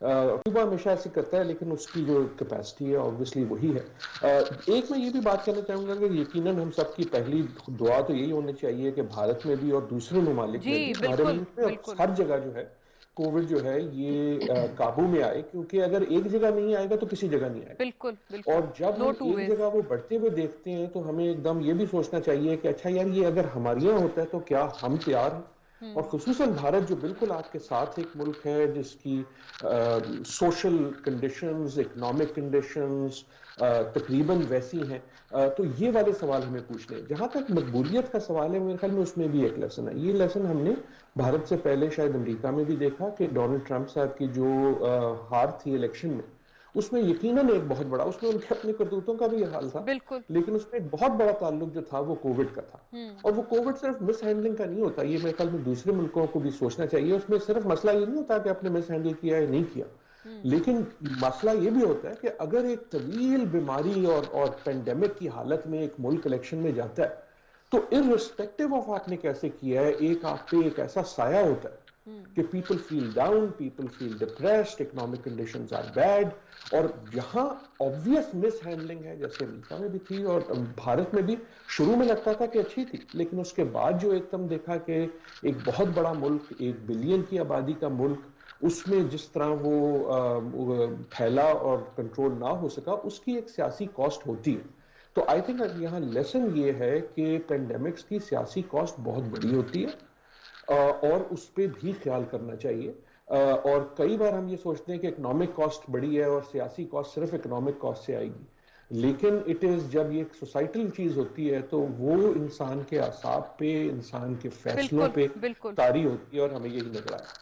क्यूबा हमेशा ऐसे करता है, लेकिन उसकी जो कैपेसिटी है ऑब्वियसली वही है। एक मैं ये भी बात करना चाहूँगा कि यकीनन हम सबकी पहली दुआ तो यही होनी चाहिए कि भारत में भी और दूसरे ममालिक में भी, हमारे मुल्क में और हर जगह जो है कोविड जो है ये काबू में आए, क्योंकि अगर एक जगह नहीं आएगा तो किसी जगह नहीं आएगा। बिल्कुल, बिल्कुल। और जब हम एक जगह वो बढ़ते हुए देखते हैं तो हमें एकदम ये भी सोचना चाहिए कि अच्छा यार, ये अगर हमारे यहाँ होता है तो क्या हम तैयार हैं? और खुसूसन भारत जो बिल्कुल आपके साथ एक मुल्क है जिसकी सोशल कंडीशंस, इकोनॉमिक कंडीशंस तकरीबन वैसी हैं, तो ये वाले सवाल हमें पूछने। जहां तक मकबूलियत का सवाल है, मेरे ख्याल में उसमें भी एक लेसन है। ये लेसन हमने भारत से पहले शायद अमेरिका में भी देखा कि डोनाल्ड ट्रंप साहब की जो हार थी इलेक्शन में, उसमें यकीनन एक बहुत बड़ा, उसमें उनके अपने करतूतों का भी ये हाल था, लेकिन उसमें एक बहुत बड़ा ताल्लुक जो था वो कोविड का था। और वो कोविड सिर्फ मिस हैंडलिंग का नहीं होता, ये मेरे ख्याल में दूसरे मुल्कों को भी सोचना चाहिए। उसमें सिर्फ मसला ये नहीं होता कि आपने मिस हैंडल किया या नहीं किया, लेकिन मसला ये भी होता है कि अगर एक तवील बीमारी और पेंडेमिक की हालत में एक मुल्क इलेक्शन में जाता है, तो इररिस्पेक्टिव ऑफ आपने कैसे किया है, एक आप पे एक ऐसा साया होता है कि people feel down, people feel depressed, economic conditions are bad. और जहां ऑब्वियस मिस हैंडलिंग है, जैसे अमेरिका में भी थी और भारत में भी शुरू में लगता था कि अच्छी थी, लेकिन उसके बाद जो एकदम देखा कि एक बहुत बड़ा मुल्क, 1 बिलियन की आबादी का मुल्क, उसमें जिस तरह वो फैला और कंट्रोल ना हो सका, उसकी एक सियासी कॉस्ट होती है। तो आई थिंक यहाँ लेसन ये है कि पेंडेमिक्स की सियासी कॉस्ट बहुत बड़ी होती है और उस पर भी ख्याल करना चाहिए। और कई बार हम ये सोचते हैं कि इकोनॉमिक कॉस्ट बड़ी है और सियासी कॉस्ट सिर्फ इकोनॉमिक कॉस्ट से आएगी, लेकिन इट इज जब ये एक सोसाइटल चीज होती है तो वो इंसान के असाब पे, इंसान के फैसलों पे तारी होती है, और हमें यही नजर आया।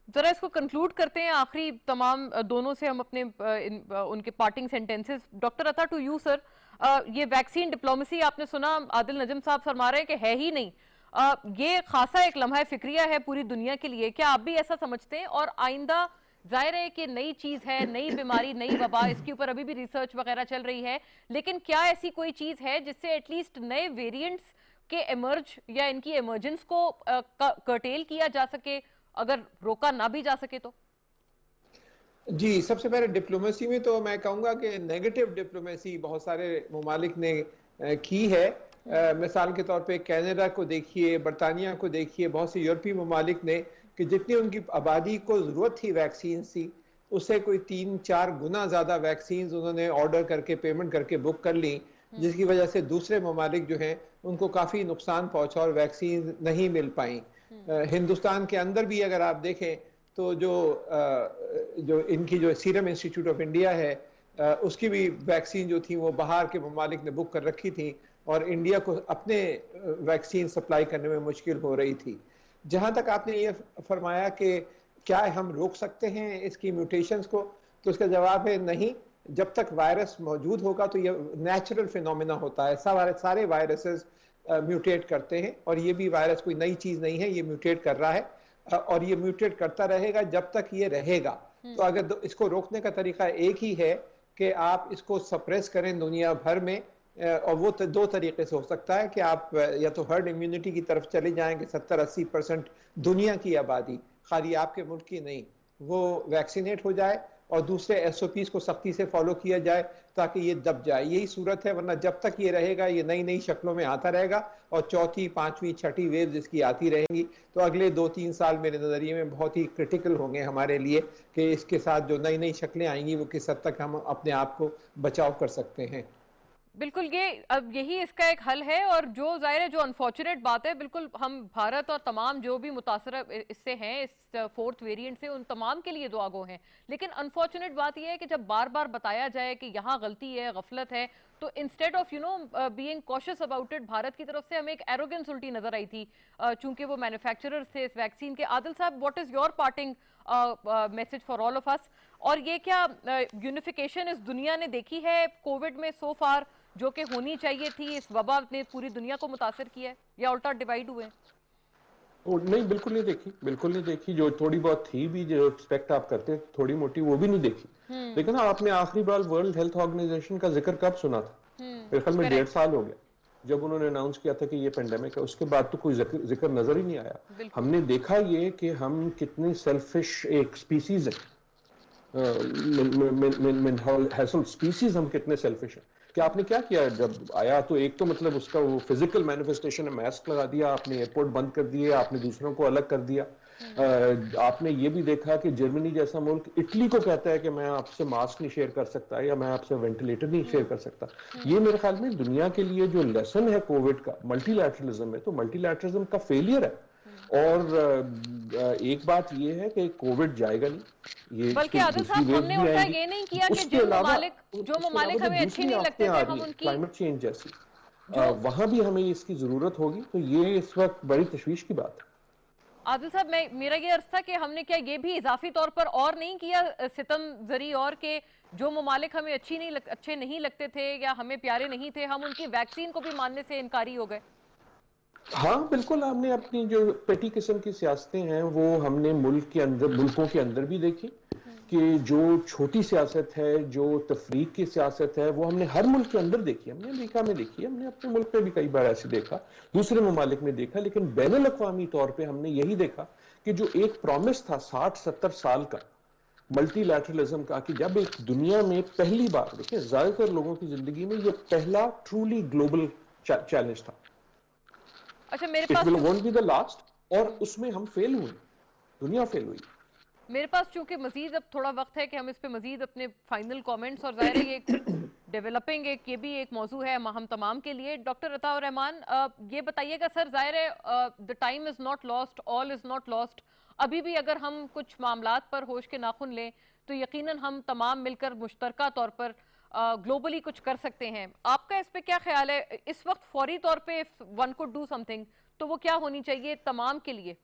जरा इसको कंक्लूड करते हैं आखिरी तमाम दोनों से हम अपने उनके पार्टिंग सेंटेंसेस। डॉक्टर अता, टू यू सर, ये वैक्सीन डिप्लोमेसी आपने सुना, आदिल नजम साहब फरमा रहे हैं कि है ही नहीं, ये खासा एक लम्हा फिक्रिया है पूरी दुनिया के लिए, क्या आप भी ऐसा समझते हैं? और आइंदा जाहिर है कि नई चीज है, नई बीमारी, नई वबा, इसके ऊपर अभी भी रिसर्च वगैरह चल रही है, लेकिन क्या ऐसी कोई चीज है जिससे एटलीस्ट नए वेरिएंट्स के इमर्ज या इनकी इमर्जेंस को कर्टेल किया जा सके, अगर रोका ना भी जा सके तो? जी, सबसे पहले डिप्लोमेसी में तो मैं कहूंगा कि नेगेटिव डिप्लोमेसी बहुत सारे ममालिक ने की है। मिसाल के तौर पे कनाडा को देखिए, बरतानिया को देखिए, बहुत से यूरोपीय ममालिक ने कि जितनी उनकी आबादी को ज़रूरत थी वैक्सीन की, उससे कोई 3-4 गुना ज़्यादा वैक्सीन उन्होंने ऑर्डर करके, पेमेंट करके बुक कर ली, जिसकी वजह से दूसरे ममालिक जो हैं उनको काफ़ी नुकसान पहुंचा और वैक्सीन नहीं मिल पाई। हिंदुस्तान के अंदर भी अगर आप देखें तो जो इनकी जो सीरम इंस्टीट्यूट ऑफ इंडिया है, उसकी भी वैक्सीन जो थी वो बाहर के ममालिक ने बुक कर रखी थी और इंडिया को अपने वैक्सीन सप्लाई करने में मुश्किल हो रही थी। जहां तक आपने ये फरमाया कि क्या हम रोक सकते हैं इसकी म्यूटेशंस को, तो इसका जवाब है नहीं। जब तक वायरस मौजूद होगा तो ये नेचुरल फिनोमेना होता है, सारे वायरसेस म्यूटेट करते हैं और ये भी वायरस कोई नई चीज नहीं है, ये म्यूटेट कर रहा है और ये म्यूटेट करता रहेगा जब तक ये रहेगा। तो अगर इसको रोकने का तरीका एक ही है कि आप इसको सप्रेस करें दुनिया भर में, और वो 2 तरीके से हो सकता है कि आप या तो हर्ड इम्यूनिटी की तरफ चले जाएंगे, 70-80% दुनिया की आबादी, खाली आपके मुल्क की नहीं, वो वैक्सीनेट हो जाए और दूसरे SOPs को सख्ती से फॉलो किया जाए ताकि ये दब जाए। यही सूरत है, वरना जब तक ये रहेगा ये नई नई शक्लों में आता रहेगा और 4th, 5वीं, 6ठी वेव जिसकी आती रहेंगी, तो अगले 2-3 साल मेरे नज़रिए में बहुत ही क्रिटिकल होंगे हमारे लिए कि इसके साथ जो नई नई शक्लें आएंगी वो किस हद तक हम अपने आप को बचाव कर सकते हैं। बिल्कुल, ये अब यही इसका एक हल है। और जो जाहिर है, जो अनफॉर्चुनेट बात है, बिल्कुल हम भारत और तमाम जो भी मुतासर इससे हैं, इस 4th वेरिएंट से, उन तमाम के लिए दुआ गो हैं। लेकिन अनफॉर्चुनेट बात यह है कि जब बार बार बताया जाए कि यहाँ गलती है, गफलत है, तो instead of being cautious about it, Bharat की तरफ से हमें एक एरोगेंस उल्टी नजर आई थी, चूंकि वो मैन्युफैक्चरर्स थे इस वैक्सीन के। आदिल साहब, what is your parting message for all of us? और ये क्या यूनिफिकेशन इस दुनिया ने देखी है कोविड में सो फार, जो कि होनी चाहिए थी? इस वबा ने पूरी दुनिया को मुतासर किया है या उल्टा डिवाइड हुए? नहीं, बिल्कुल नहीं देखी, बिल्कुल नहीं देखी। जो थोड़ी बहुत थी भी, जो एक्सपेक्ट आप करते थोड़ी मोटी, वो भी नहीं देखी। लेकिन आपने आखिरी बार वर्ल्ड हेल्थ ऑर्गेनाइजेशन का जिक्र कब सुना था? मेरे ख्याल में 1.5 साल हो गया जब उन्होंने अनाउंस किया था कि ये पेंडेमिक है। उसके बाद तो कोई जिक्र नजर ही नहीं आया। हमने देखा ये कि हम कितनी सेल्फिश एक स्पीसीज है, स्पीसीज हम कितने सेल्फिश हैं। कि आपने क्या किया जब आया? तो एक तो मतलब उसका वो फिजिकल मैनिफेस्टेशन है, मास्क लगा दिया आपने, एयरपोर्ट बंद कर दिए आपने, दूसरों को अलग कर दिया। आपने ये भी देखा कि जर्मनी जैसा मुल्क इटली को कहता है कि मैं आपसे मास्क नहीं शेयर कर सकता या मैं आपसे वेंटिलेटर नहीं शेयर कर सकता। ये मेरे ख्याल में दुनिया के लिए जो लेसन है कोविड का, मल्टीलैटरलिज्म है, तो मल्टीलैटरलिज्म का फेलियर है। और एक बात ये है कि कोविड जाएगा नहीं, ये बल्कि आदिल साहब हमने उल्टा ये नहीं किया कि जो ममालिक हमें अच्छे नहीं लगते थे हम उनकी क्लाइमेट चेंज जैसी वहां भी हमें इसकी जरूरत होगी, तो ये इस वक्त बड़ी तशवीश की बात है। आदिल साहब मेरा ये अर्थ था कि हमने क्या ये भी इजाफी तौर पर और नहीं किया सितम जरी और के जो ममालिक हमें अच्छे नहीं लगते थे या हमें प्यारे नहीं थे, हम उनकी वैक्सीन को भी मानने से इनकारी हो गए? हाँ बिल्कुल, हमने अपनी जो पेटी किस्म की सियासतें हैं वो हमने मुल्कों के अंदर भी देखी कि जो छोटी सियासत है, जो तफरीक की सियासत है, वो हमने हर मुल्क के अंदर देखी। हमने अमेरिका में देखी, हमने अपने मुल्क में भी कई बार ऐसे देखा, दूसरे ममालिक में देखा, लेकिन बैनुल अक़वामी तौर पे हमने यही देखा कि जो एक प्रॉमिस था 60-70 साल का मल्टीलैटरलिज्म का, कि जब एक दुनिया में पहली बार, देखिए ज्यादातर लोगों की जिंदगी में ये पहला ट्रूली ग्लोबल चैलेंज था। अच्छा, मेरे पास वोंट बी द लास्ट, और उसमें हम फेल हुए, दुनिया फेल हुई। मेरे पास चूंकि मजीद अब थोड़ा वक्त है कि हम इस पे मजीद अपने फाइनल कमेंट्स, और जाहिर है ये डेवलपिंग ये भी एक मौजू है हम तमाम के लिए। डॉक्टर अताउर रहमान, ये बताइएगा सर, जाहिर है the time is not lost, all is not lost. अभी भी अगर हम कुछ मामलात पर होश के नाखुन लें तो यकीनन हम तमाम मिलकर मुश्तरका तौर पर ग्लोबली कुछ कर सकते हैं। आपका इस पे क्या ख्याल है? इस वक्त फौरी तौर पे वन कुड डू समथिंग, तो वो क्या होनी चाहिए तमाम के लिए?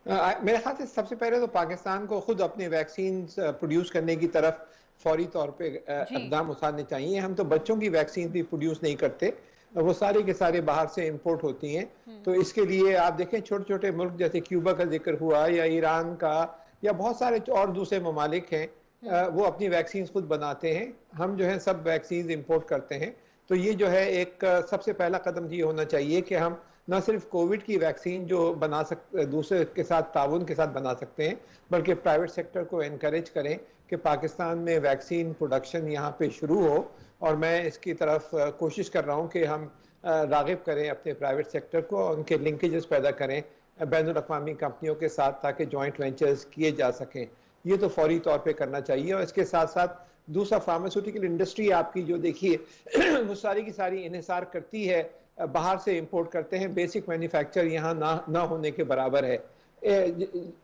मेरे ख्याल से सबसे पहले तो पाकिस्तान को खुद अपने वैक्सीन प्रोड्यूस करने की तरफ फौरी तौर पे इक़दाम उठाने चाहिए। हम तो बच्चों की वैक्सीन भी प्रोड्यूस नहीं करते, वो सारे के सारे बाहर से इंपोर्ट होती हैं। तो इसके लिए आप देखें छोटे छोटे मुल्क जैसे क्यूबा का जिक्र हुआ, या ईरान का, या बहुत सारे और दूसरे ममालिक हैं, वो अपनी वैक्सीन खुद बनाते हैं। हम जो है सब वैक्सीन इंपोर्ट करते हैं। तो ये जो है एक सबसे पहला कदम ये होना चाहिए कि हम न सिर्फ कोविड की वैक्सीन जो बना सकते, दूसरे के साथ ताउन के साथ बना सकते हैं, बल्कि प्राइवेट सेक्टर को एनकरेज करें कि पाकिस्तान में वैक्सीन प्रोडक्शन यहाँ पे शुरू हो। और मैं इसकी तरफ कोशिश कर रहा हूँ कि हम राग़िब करें अपने प्राइवेट सेक्टर को, उनके लिंकेजेस पैदा करें बैनुल अक़वामी कंपनियों के साथ, ताकि जॉइंट वेंचर्स किए जा सकें। ये तो फौरी तौर पे करना चाहिए। और इसके साथ साथ दूसरा, फार्मास्यूटिकल इंडस्ट्री आपकी जो देखिए वो सारी की सारी इन्हिसार करती है, बाहर से इंपोर्ट करते हैं, बेसिक मैन्युफैक्चर यहाँ ना होने के बराबर है।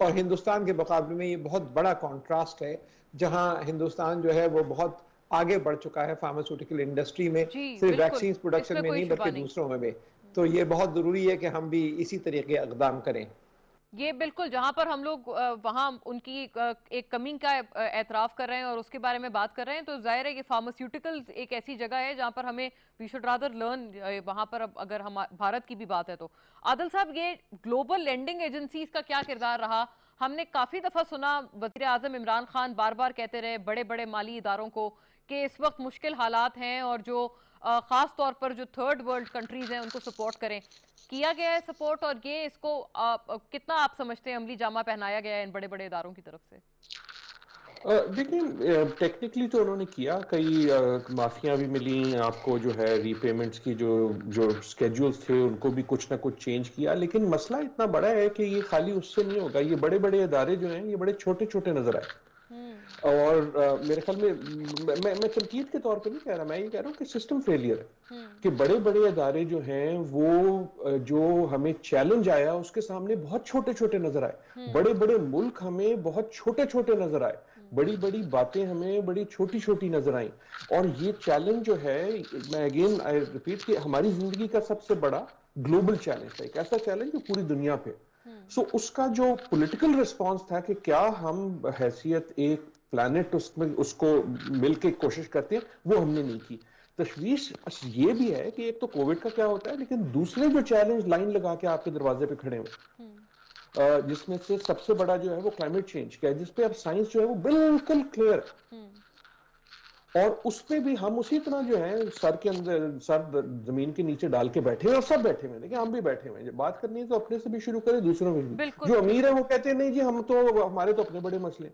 और हिंदुस्तान के मुकाबले में ये बहुत बड़ा कॉन्ट्रास्ट है, जहाँ हिंदुस्तान जो है वो बहुत आगे बढ़ चुका है फार्मास्यूटिकल इंडस्ट्री में, सिर्फ वैक्सीन प्रोडक्शन में नहीं बल्कि दूसरों में भी। तो ये बहुत जरूरी है कि हम भी इसी तरीके इक़दाम करें। ये बिल्कुल, जहां पर हम लोग वहां उनकी एक कमी का एतराफ़ कर रहे हैं और उसके बारे में बात कर रहे हैं, तो जाहिर है कि फार्मास्यूटिकल एक ऐसी जगह है जहां पर हमें वी शुड रादर लर्न वहां पर। अब अगर हम भारत की भी बात है तो आदिल साहब, ये ग्लोबल लैंडिंग एजेंसीज का क्या किरदार रहा? हमने काफ़ी दफ़ा सुना वज़ीर आज़म इमरान खान बार बार कहते रहे बड़े बड़े माली इदारों को कि इस वक्त मुश्किल हालात हैं और जो ख़ास तौर पर जो थर्ड वर्ल्ड कंट्रीज़ हैं उनको सपोर्ट करें। किया गया है सपोर्ट, और ये इसको कितना आप समझते हैं अमली जामा पहनाया गया है इन बड़े बड़े इदारों की तरफ से? देखिए टेक्निकली तो उन्होंने किया, कई माफियां भी मिली आपको, जो है रीपेमेंट्स की जो स्केड्यूल्स थे उनको भी कुछ ना कुछ चेंज किया। लेकिन मसला इतना बड़ा है कि ये खाली उससे नहीं होगा, ये बड़े बड़े इदारे जो हैं ये बड़े छोटे छोटे नजर आए। और मेरे ख्याल में मैं तनकीद के तौर पे नहीं कह रहा, मैं ये कह रहा हूँ कि सिस्टम फेलियर है कि बड़े बड़े इदारे जो हैं वो जो हमें चैलेंज आया उसके सामने बहुत छोटे छोटे नजर आए। बड़े बड़े मुल्क हमें बहुत छोटे छोटे नजर आए, बड़ी बड़ी बातें हमें बड़ी छोटी छोटी नजर आई। और ये चैलेंज जो है, मैं अगेन आई रिपीट कि हमारी जिंदगी का सबसे बड़ा ग्लोबल चैलेंज है, एक ऐसा चैलेंज जो पूरी दुनिया पे। सो उसका जो पॉलिटिकल रिस्पांस था कि क्या हम हैसियत एक प्लैनेट उसमें उसको मिलके कोशिश करते हैं, वो हमने नहीं की। तशवीश ये भी है कि एक तो कोविड का क्या होता है, लेकिन दूसरे जो चैलेंज लाइन लगा के आपके दरवाजे पे खड़े हुए, जिसमें से सबसे बड़ा जो है वो क्लाइमेट चेंज का है, जिसपे अब साइंस जो है वो बिल्कुल क्लियर है। और उस पे भी हम उसी तरह जो है सर के अंदर सर जमीन के नीचे डाल के बैठे हैं, और सब बैठे हुए हैं। देखिए हम भी बैठे हुए हैं, जब बात करनी है तो अपने से भी शुरू करें, दूसरों में भी। जो अमीर है वो कहते हैं नहीं जी हम तो, हमारे तो अपने बड़े मसले।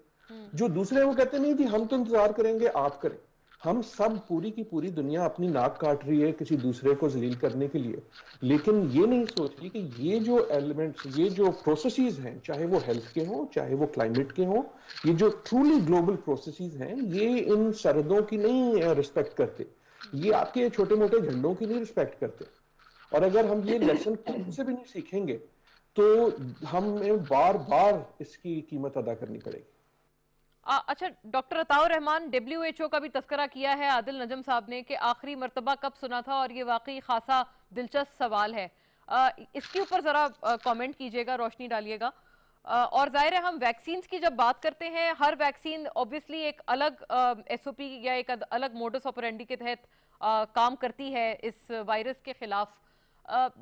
जो दूसरे वो कहते हैं नहीं जी हम तो इंतजार करेंगे, आप करें। हम सब, पूरी की पूरी दुनिया अपनी नाक काट रही है किसी दूसरे को जलील करने के लिए, लेकिन ये नहीं सोच रही कि ये जो एलिमेंट्स, ये जो प्रोसेसेस हैं, चाहे वो हेल्थ के हों चाहे वो क्लाइमेट के हों, ये जो ट्रूली ग्लोबल प्रोसेसेस हैं, ये इन सरहदों की नहीं रिस्पेक्ट करते, ये आपके छोटे मोटे झंडों की नहीं रिस्पेक्ट करते। और अगर हम ये लेसन से भी नहीं सीखेंगे तो हमें बार बार इसकी कीमत अदा करनी पड़ेगी। अच्छा, डॉक्टर अताउर रहमान, WHO का भी तस्करा किया है आदिल नजम साहब ने कि आखिरी मर्तबा कब सुना था, और ये वाकई खासा दिलचस्प सवाल है। इसके ऊपर जरा कमेंट कीजिएगा, रोशनी डालिएगा। और जाहिर है हम वैक्सीन की जब बात करते हैं, हर वैक्सीन ऑब्वियसली एक अलग SOP या एक अलग मोडस ऑपरेंडी के तहत काम करती है इस वायरस के खिलाफ।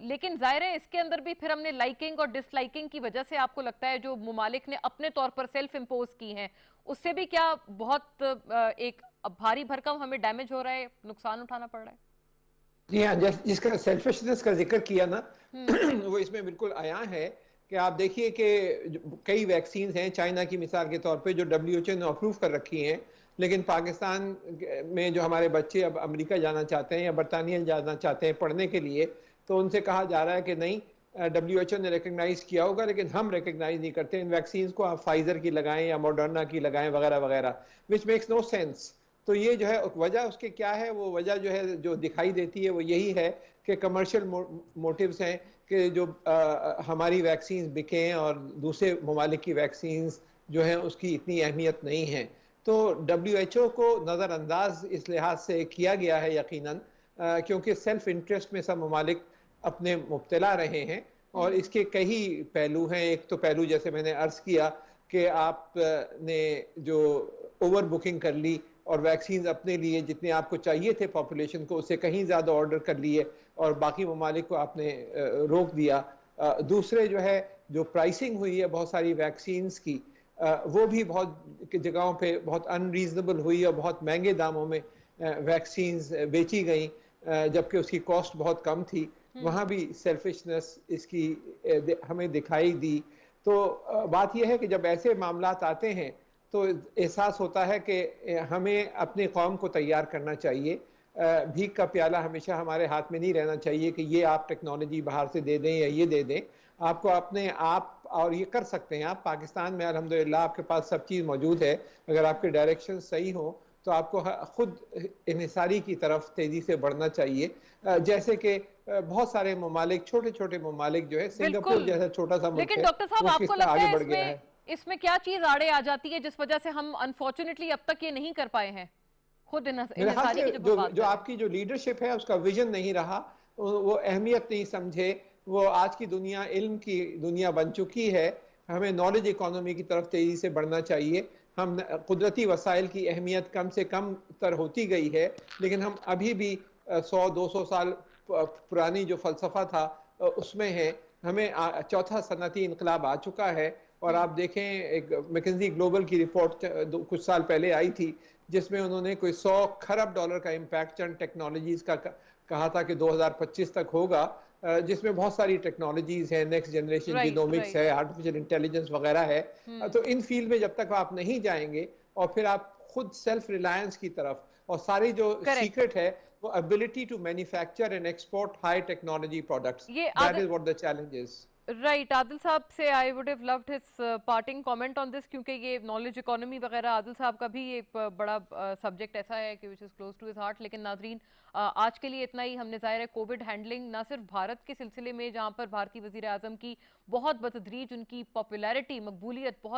लेकिन जाहिर है इसके अंदर भी फिर हमने लाइकिंग और डिसलाइकिंग की वजह से, आपको लगता है जो मुमालिक ने अपने तौर पर सेल्फ इम्पोज की हैं, उससे भी क्या बहुत एक भारी भरकम हमें डैमेज हो रहा है, नुकसान उठाना पड़ रहा है? जी हाँ, जिसका सेल्फिशनेस का जिक्र किया ना वो इसमें बिल्कुल आया है कि आप देखिए कि कई वैक्सीन हैं, चाइना की मिसाल के तौर पे, जो WHO ने अप्रूव कर रखी हैं, लेकिन पाकिस्तान में जो हमारे बच्चे अब अमेरिका जाना चाहते हैं या बरतानिया जाना चाहते हैं पढ़ने के लिए, तो उनसे कहा जा रहा है कि नहीं, WHO ने रिकग्नाइज किया होगा लेकिन हम रिकग्नाइज नहीं करते इन वैक्सीन को, आप फाइजर की लगाएं या मॉडर्ना की लगाएं वगैरह वगैरह, विच मेक्स नो सेंस। तो ये जो है वजह उसके क्या है, वो वजह जो है जो दिखाई देती है वो यही है कि कमर्शियल मोटिव्स हैं कि जो हमारी वैक्सीन बिकें और दूसरे ममालिक की वैक्सीन जो है उसकी इतनी अहमियत नहीं है। तो WHO को नज़रअंदाज इस लिहाज से किया गया है यकीनन, क्योंकि सेल्फ इंटरेस्ट में सब ममालिक अपने मुब्तला रहे हैं, और इसके कई पहलू हैं। एक तो पहलू जैसे मैंने अर्ज किया कि आपने जो ओवर बुकिंग कर ली और वैक्सीन अपने लिए जितने आपको चाहिए थे पॉपुलेशन को, उससे कहीं ज़्यादा ऑर्डर कर लिए और बाकी ममालिक को आपने रोक दिया। दूसरे जो है जो प्राइसिंग हुई है बहुत सारी वैक्सीन्स की, वो भी बहुत जगहों पे बहुत अनरीजनेबल हुई और बहुत महंगे दामों में वैक्सीन्स बेची गई, जबकि उसकी कॉस्ट बहुत कम थी। वहाँ भी सेल्फिशनेस इसकी हमें दिखाई दी। तो बात यह है कि जब ऐसे मामलात आते हैं तो एहसास होता है कि हमें अपनी कौम को तैयार करना चाहिए। भीख का प्याला हमेशा हमारे हाथ में नहीं रहना चाहिए कि ये आप टेक्नोलॉजी बाहर से दे दें या ये दे दें। आपको अपने आप, और ये कर सकते हैं आप, पाकिस्तान में अल्हम्दुलिल्लाह आपके पास सब चीज़ मौजूद है। अगर आपके डायरेक्शन सही हो तो आपको खुद इन्हिसारी की तरफ तेज़ी से बढ़ना चाहिए। जैसे कि बहुत सारे ममालिक, छोटे छोटे ममालिक जो है, सिंगापुर जैसा छोटा सा मुल्क लेकिन है, डॉक्टर साहब, वो आपको किस तरह लगता आगे है बढ़ गया है। इसमें क्या चीज आड़े आ जाती है जिस वजह से हम अनफॉर्चुनेटली अब तक ये नहीं कर पाए हैं? खुद मेरे ख्याल इंसानी से की जब बात जो करें। आपकी जो लीडरशिप है उसका विजन नहीं रहा, वो अहमियत नहीं समझे। वो आज की दुनिया इल्म की दुनिया बन चुकी है, हमें नॉलेज इकोनॉमी की तरफ तेजी से बढ़ना चाहिए। हम कुदरती वसाइल की अहमियत कम से कम तर होती गई है, लेकिन हम अभी भी 100-200 साल पुरानी जो फलसफा था उसमें है। हमें चौथा सनती इनकलाब आ चुका है, और आप देखें एक मैकेंजी ग्लोबल की रिपोर्ट कुछ साल पहले आई थी जिसमें उन्होंने कोई 100 खरब डॉलर का इम्पैक्ट चंद टेक्नोलॉजीज का कहा था कि 2025 तक होगा, जिसमें बहुत सारी टेक्नोलॉजीज है, नेक्स्ट जनरेशन जीनोमिक्स है, आर्टिफिशियल इंटेलिजेंस वगैरह है। तो इन फील्ड में जब तक आप नहीं जाएंगे और फिर आप खुद सेल्फ रिलायंस की तरफ, और सारी जो सीक्रेट है वो ability to manufacture and export high technology products, that is what the challenge is. Right, Adil साहब से I would have loved his parting comment on this, क्योंकि ये नॉलेज इकोनॉमी वगैरह आदिल साहब का भी एक बड़ा सब्जेक्ट ऐसा है कि which is close to his heart. लेकिन नाजरीन, आज के लिए इतना ही। हमने ज़ाहिर है कोविड हैंडलिंग ना सिर्फ भारत के सिलसिले में, जहाँ पर भारतीय वज़ीर आज़म की बहुत बतदरीज उनकी पॉपुलैरिटी, मकबूलियत बहुत